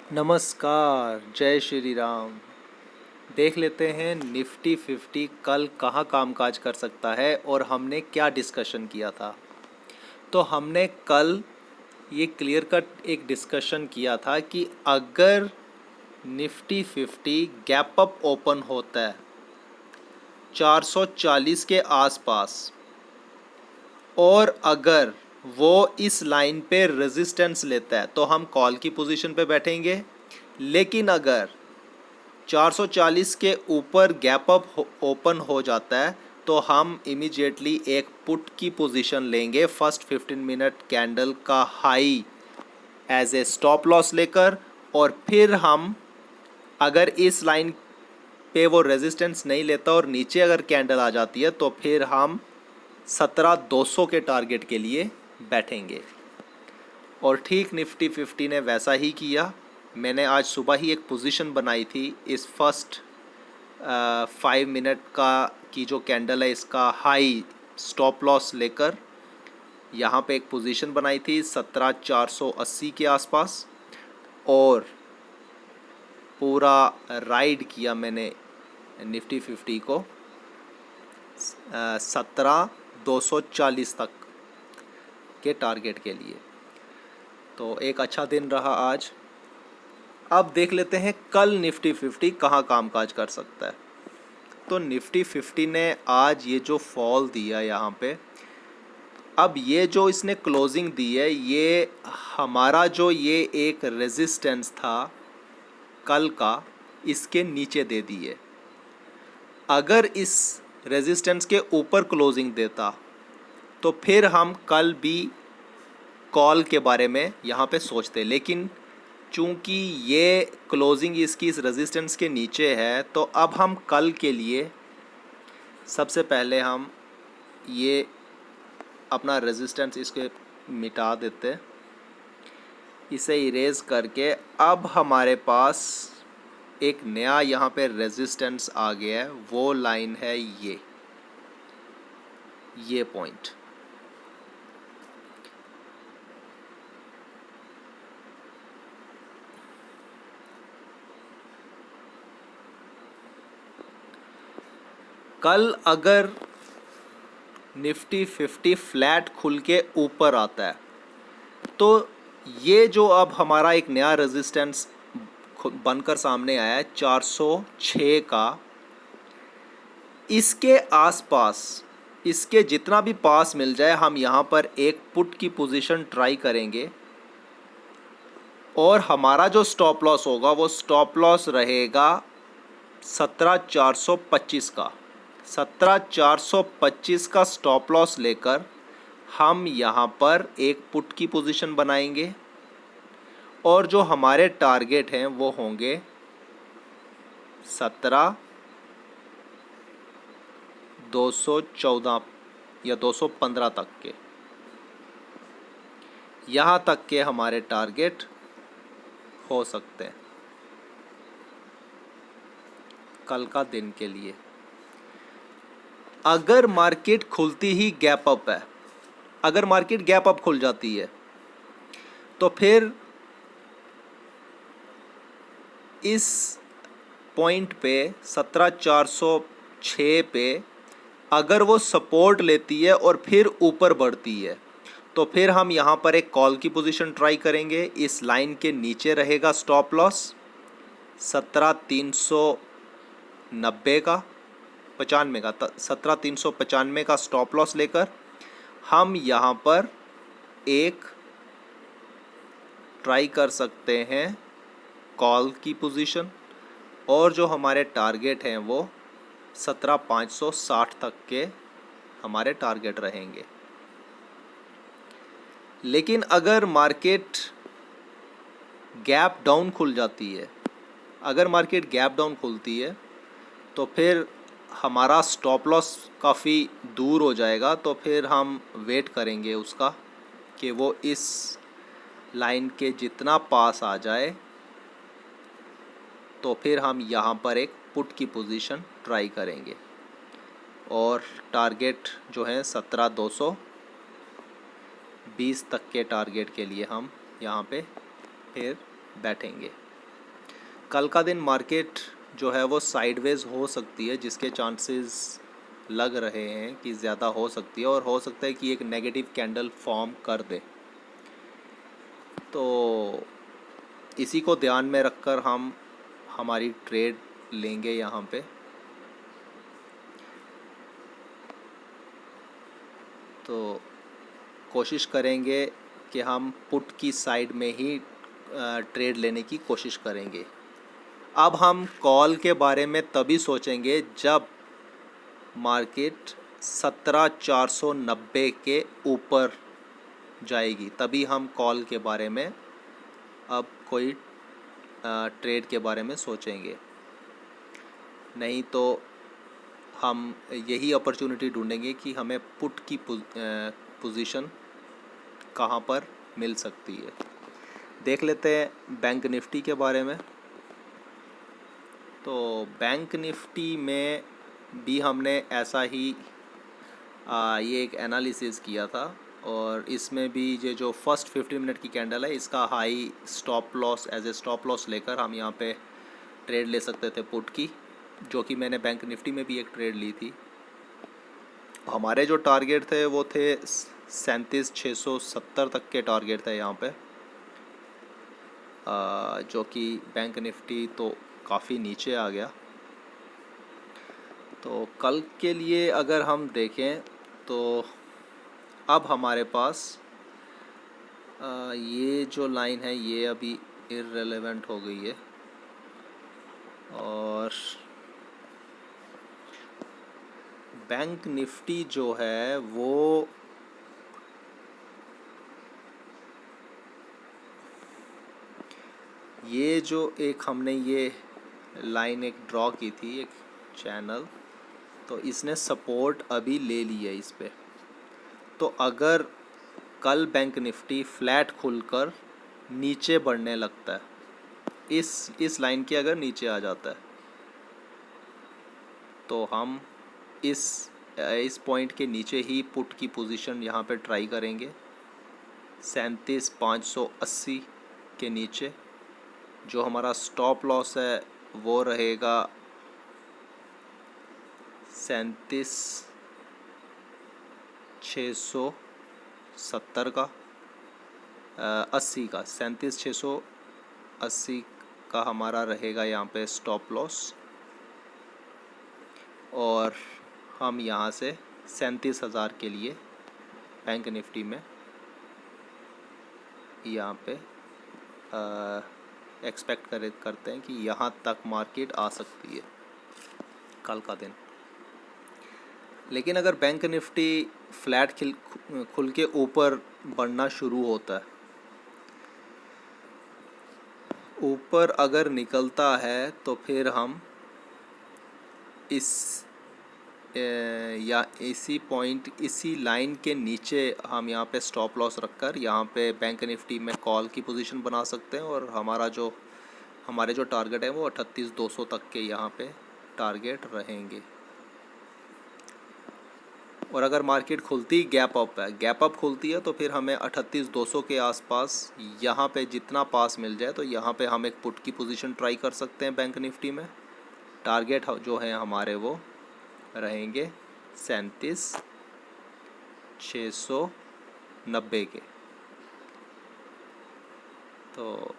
नमस्कार, जय श्री राम। देख लेते हैं निफ्टी 50 कल कहाँ कामकाज कर सकता है और हमने क्या डिस्कशन किया था। तो हमने कल ये क्लियर कट एक डिस्कशन किया था कि अगर निफ्टी 50 गैप अप ओपन होता है 440 के आसपास और अगर वो इस लाइन पे रेजिस्टेंस लेता है तो हम कॉल की पोजीशन पे बैठेंगे। लेकिन अगर 440 के ऊपर गैप अप ओपन हो जाता है तो हम इमीडिएटली एक पुट की पोजीशन लेंगे फर्स्ट 15 मिनट कैंडल का high as a stop loss लेकर। और फिर हम अगर इस लाइन पे वो रेजिस्टेंस नहीं लेता और नीचे अगर कैंडल आ जाती है तो फिर हम 17,200 के टारगेट के लिए बैठेंगे। और ठीक निफ्टी 50 ने वैसा ही किया। मैंने आज सुबह ही एक पोजीशन बनाई थी इस फर्स्ट 5 मिनट का की जो कैंडल है इसका हाई स्टॉप लॉस लेकर यहाँ पे एक पोजीशन बनाई थी 17,480 के आसपास और पूरा राइड किया मैंने निफ्टी 50 को 17,240 तक के टारगेट के लिए। तो एक अच्छा दिन रहा आज। अब देख लेते हैं कल निफ्टी 50 कहाँ कामकाज कर सकता है। तो निफ्टी 50 ने आज ये जो फॉल दिया यहाँ पे, अब ये जो इसने क्लोजिंग दी है ये हमारा जो ये एक रेजिस्टेंस था कल का इसके नीचे दे दी है। अगर इस रेजिस्टेंस के ऊपर क्लोजिंग देता तो फिर हम कल भी कॉल के बारे में यहाँ पे सोचते। लेकिन चूंकि ये क्लोजिंग इसकी इस रेजिस्टेंस के नीचे है तो अब हम कल के लिए सबसे पहले हम ये अपना रेजिस्टेंस इसके मिटा देते, इसे इरेज करके अब हमारे पास एक नया यहाँ पे रेजिस्टेंस आ गया है। वो लाइन है ये पॉइंट। कल अगर निफ्टी 50 फ्लैट खुल के ऊपर आता है तो ये जो अब हमारा एक नया रेजिस्टेंस बनकर सामने आया है 406 का, इसके आसपास इसके जितना भी पास मिल जाए हम यहाँ पर एक पुट की पोजीशन ट्राई करेंगे। और हमारा जो स्टॉप लॉस होगा वो स्टॉप लॉस रहेगा 17,425 का। 17,425 का स्टॉप लॉस लेकर हम यहाँ पर एक पुट की पोजीशन बनाएंगे और जो हमारे टारगेट हैं वो होंगे 17,214 या 215 तक के। यहाँ तक के हमारे टारगेट हो सकते हैं कल का दिन के लिए। अगर मार्केट खुलती ही गैप अप है, अगर मार्केट गैप अप खुल जाती है तो फिर इस पॉइंट पे 17,406 पे अगर वो सपोर्ट लेती है और फिर ऊपर बढ़ती है तो फिर हम यहाँ पर एक कॉल की पोजीशन ट्राई करेंगे। इस लाइन के नीचे रहेगा स्टॉप लॉस 17,390 का 95 का 17,395 का स्टॉप लॉस लेकर हम यहाँ पर एक ट्राई कर सकते हैं कॉल की पोजीशन। और जो हमारे टारगेट हैं वो 17,560 तक के हमारे टारगेट रहेंगे। लेकिन अगर मार्केट गैप डाउन खुल जाती है, अगर मार्केट गैप डाउन खुलती है तो फिर हमारा स्टॉप लॉस काफ़ी दूर हो जाएगा। तो फिर हम वेट करेंगे उसका कि वो इस लाइन के जितना पास आ जाए तो फिर हम यहाँ पर एक पुट की पोजीशन ट्राई करेंगे। और टारगेट जो है 17,220 तक के टारगेट के लिए हम यहाँ पे फिर बैठेंगे। कल का दिन मार्केट जो है वो साइडवेज हो सकती है, जिसके चांसेस लग रहे हैं कि ज़्यादा हो सकती है, और हो सकता है कि एक नेगेटिव कैंडल फॉर्म कर दे। तो इसी को ध्यान में रखकर हम हमारी ट्रेड लेंगे यहाँ पे। तो कोशिश करेंगे कि हम पुट की साइड में ही ट्रेड लेने की कोशिश करेंगे। अब हम कॉल के बारे में तभी सोचेंगे जब मार्केट 17,490 के ऊपर जाएगी, तभी हम कॉल के बारे में अब कोई ट्रेड के बारे में सोचेंगे। नहीं तो हम यही अपॉर्चुनिटी ढूंढेंगे कि हमें पुट की पोजीशन कहाँ पर मिल सकती है। देख लेते हैं बैंक निफ्टी के बारे में। तो बैंक निफ्टी में भी हमने ऐसा ही ये एक एनालिसिस किया था, और इसमें भी ये जो फर्स्ट 15 मिनट की कैंडल है, इसका high stop loss as a stop loss लेकर हम यहाँ पे ट्रेड ले सकते थे पुट की, जो कि मैंने बैंक निफ्टी में भी एक ट्रेड ली थी। हमारे जो टारगेट थे वो थे 37,670 तक के टारगेट थे यहाँ पे, जो कि बैंक निफ्टी तो काफ़ी नीचे आ गया। तो कल के लिए अगर हम देखें तो अब हमारे पास ये जो लाइन है ये अभी इररिलेवेंट हो गई है, और बैंक निफ्टी जो है वो ये जो एक हमने ये लाइन एक ड्रॉ की थी, एक चैनल, तो इसने सपोर्ट अभी ले ली है इस पे। तो अगर कल बैंक निफ्टी फ्लैट खुलकर नीचे बढ़ने लगता है, इस लाइन के अगर नीचे आ जाता है, तो हम इस पॉइंट के नीचे ही पुट की पोजीशन यहाँ पे ट्राई करेंगे 37,580 के नीचे। जो हमारा स्टॉप लॉस है वो रहेगा 37,670 का 80 का 37,680 का हमारा रहेगा यहाँ पे स्टॉप लॉस, और हम यहाँ से 37,000 के लिए बैंक निफ्टी में यहाँ पे एक्सपेक्ट करते हैं कि यहाँ तक मार्केट आ सकती है कल का दिन। लेकिन अगर बैंक निफ्टी फ्लैट खुल के ऊपर बढ़ना शुरू होता है, ऊपर अगर निकलता है, तो फिर हम या इसी पॉइंट इसी लाइन के नीचे हम यहाँ पे स्टॉप लॉस रखकर यहाँ पे बैंक निफ्टी में कॉल की पोजीशन बना सकते हैं, और हमारे जो टारगेट है वो 38,200 तक के यहाँ पे टारगेट रहेंगे। और अगर मार्केट खुलती गैप अप खुलती है, तो फिर हमें 38,200 के आसपास यहाँ पे जितना पास मिल जाए, तो यहाँ पे हम एक पुट की पोजीशन ट्राई कर सकते हैं बैंक निफ्टी में। टारगेट जो है हमारे वो रहेंगे 37,690 के। तो